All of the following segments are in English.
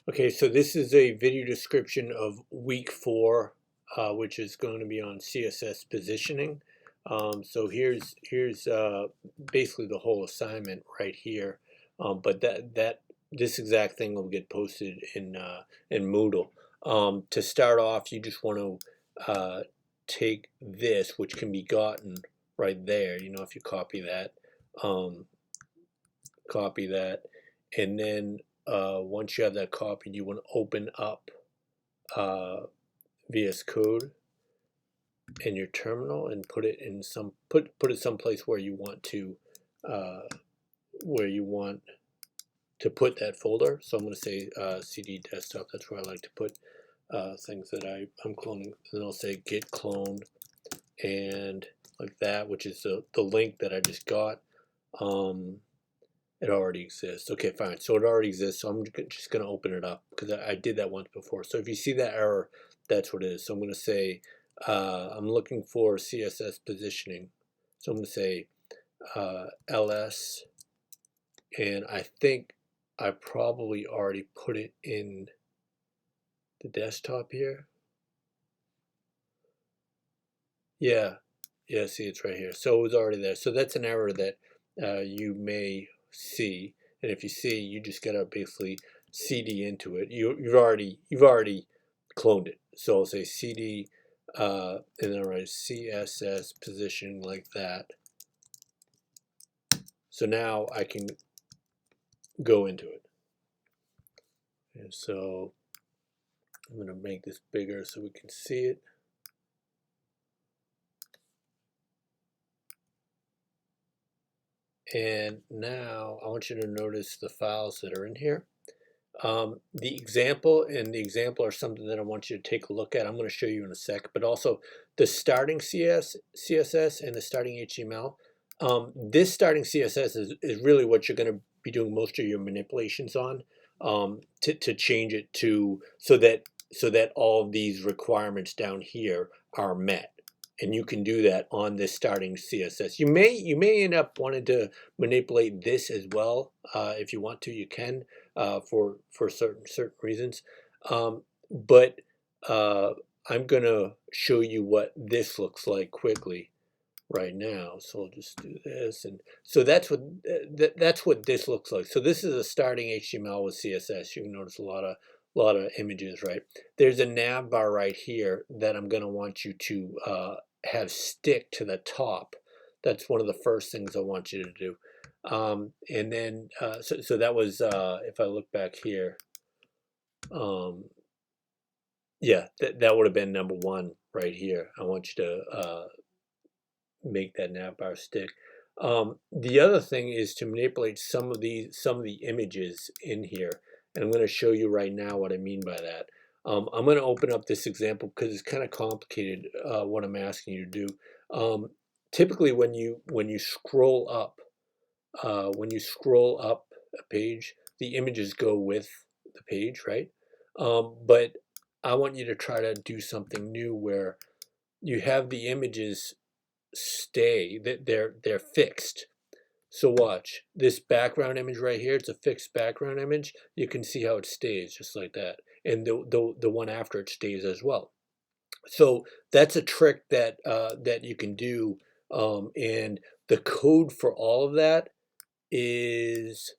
Okay, so this is a video description of week 4, which is going to be on CSS positioning. So here's basically the whole assignment right here. But this exact thing will get posted in Moodle. To start off, you just want to take this, which can be gotten right there. You know, if you copy that, and then once you have that copied, you want to open up VS Code in your terminal and put it in put it someplace where you want to put that folder. So I'm going to say CD desktop. That's where I like to put things that I'm cloning. And I'll say git clone and like that, which is the link that I just got. It already exists. Okay, fine. So it already exists. So I'm just going to open it up because I did that once before. So if you see that error, that's what it is. So I'm going to say I'm looking for CSS positioning. So I'm going to say ls, and I think I probably already put it in the desktop here. Yeah, see, it's right here. So it was already there. So that's an error that you may see, and if you see, you just gotta basically cd into it. You've already cloned it. So I'll say cd and then I'll write CSS position like that. So now I can go into it. And so I'm gonna make this bigger so we can see it. And now I want you to notice the files that are in here. The example and the example are something that I want you to take a look at. I'm going to show you in a sec, but also the starting CSS and the starting HTML. This starting CSS is really what you're going to be doing most of your manipulations on, to change it to so that all of these requirements down here are met. And you can do that on this starting CSS. You may end up wanting to manipulate this as well. If you want to, you can for certain reasons. But I'm gonna show you what this looks like quickly right now. So I'll just do this, and so that's what this looks like. So this is a starting HTML with CSS. You can notice a lot of images, right? There's a navbar right here that I'm gonna want you to have stick to the top. That's one of the first things I want you to do. And then so that was if I look back here, yeah, that would have been number 1 right here. I want you to make that navbar stick. The other thing is to manipulate some of the images in here, and I'm going to show you right now what I mean by that. I'm going to open up this example because it's kind of complicated what I'm asking you to do. Typically, when you scroll up, a page, the images go with the page, right? But I want you to try to do something new where you have the images stay, that they're fixed. So watch this background image right here. It's a fixed background image. You can see how it stays just like that, and the one after it stays as well. So that's a trick that that you can do, and the code for all of that is,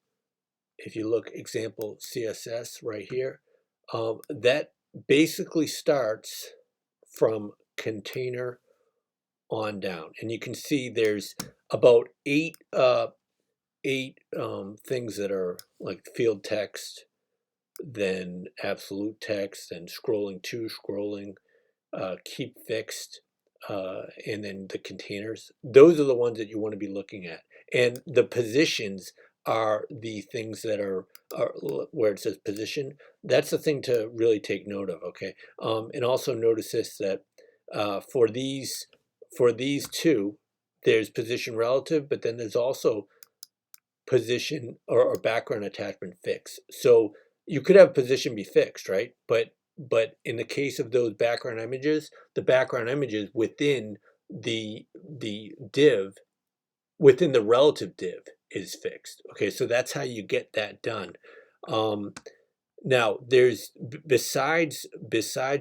if you look example CSS right here, that basically starts from container on down, and you can see there's about eight things that are like field text, then absolute text, then scrolling to scrolling, keep fixed, and then the containers. Those are the ones that you want to be looking at, and the positions are the things that are where it says position. That's the thing to really take note of. Okay, and also notice this, that for these two, there's position relative, but then there's also position or background attachment fixed. So you could have position be fixed, right? But in the case of those background images, the background images within the div, within the relative div, is fixed. Okay, so that's how you get that done. Now, there's besides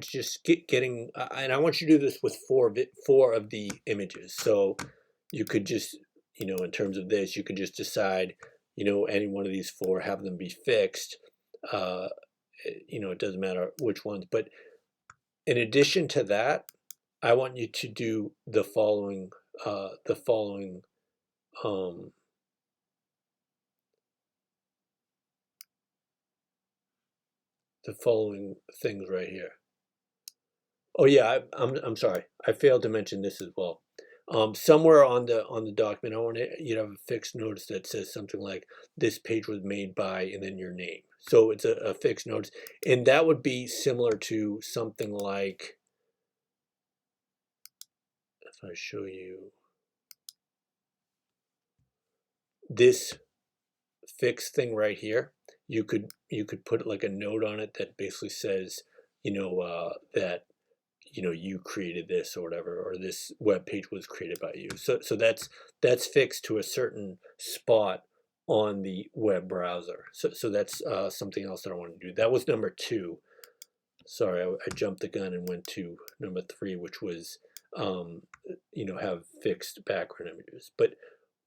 just getting, and I want you to do this with four of the images. So you could just, in terms of this, you could just decide, any one of these four, have them be fixed. It doesn't matter which ones. But in addition to that, I want you to do the following um, things right here. Oh yeah, I'm sorry. I failed to mention this as well. Somewhere on the document, I want you to have a fixed notice that says something like this page was made by and then your name. So it's a fixed notice, and that would be similar to something like, if I show you this fixed thing right here, you could put like a note on it that basically says, that you created this or whatever, or this web page was created by you. So that's fixed to a certain spot on the web browser. So that's something else that I want to do. That was number 2. Sorry, I jumped the gun and went to number 3, which was have fixed background images. But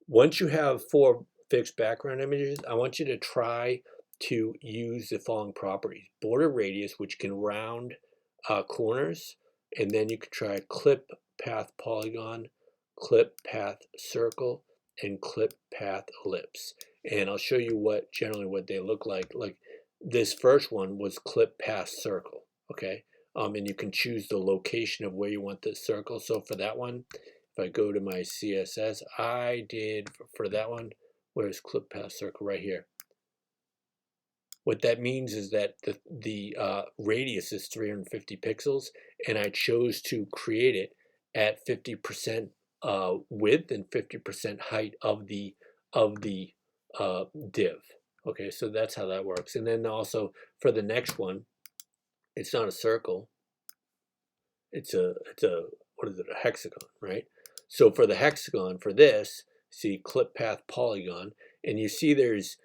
once you have 4 fixed background images, I want you to try to use the following properties: border radius, which can round corners, and then you could try clip path polygon, clip path circle, and clip path ellipse. And I'll show you generally what they look like. Like this first one was clip path circle, okay? And you can choose the location of where you want the circle. So for that one, if I go to my CSS, I did for that one, where's clip path circle? Right here. What that means is that the radius is 350 pixels, and I chose to create it at 50% width and 50% height of the div. Okay, so that's how that works. And then also for the next one, it's not a circle. It's a what is it? A hexagon, right? So for the hexagon, for this, see clip path polygon, and you see there's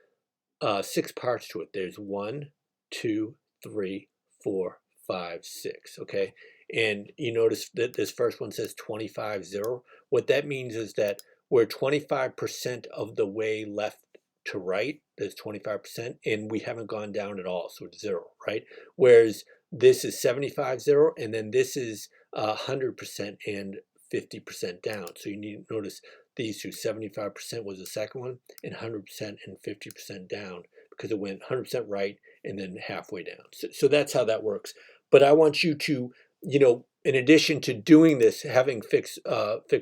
6 parts to it. There's 1, 2, 3, 4, 5, 6. Okay, and you notice that this first one says 25, 0. What that means is that we're 25% of the way left to right. There's 25%, and we haven't gone down at all, so it's 0, right? Whereas this is 75, 0, and then this is 100% and 50% down. So you need to notice these two. 75% was the second one, and 100% and 50% down, because it went 100% right and then halfway down. So that's how that works. But I want you to, in addition to doing this, having fixed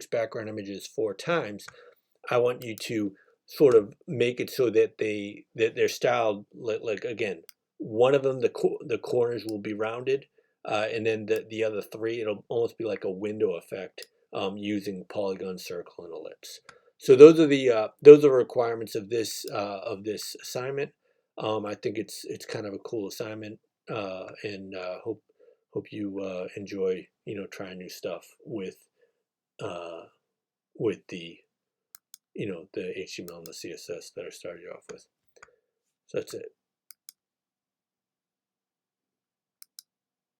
background images 4 times, I want you to sort of make it so that they're styled like again, one of them, the corners will be rounded, and then the other 3, it'll almost be like a window effect, using polygon, circle, and ellipse. So those are the requirements of this assignment. I think it's kind of a cool assignment, and hope you enjoy trying new stuff with the the HTML and the CSS that I started you off with. So that's it.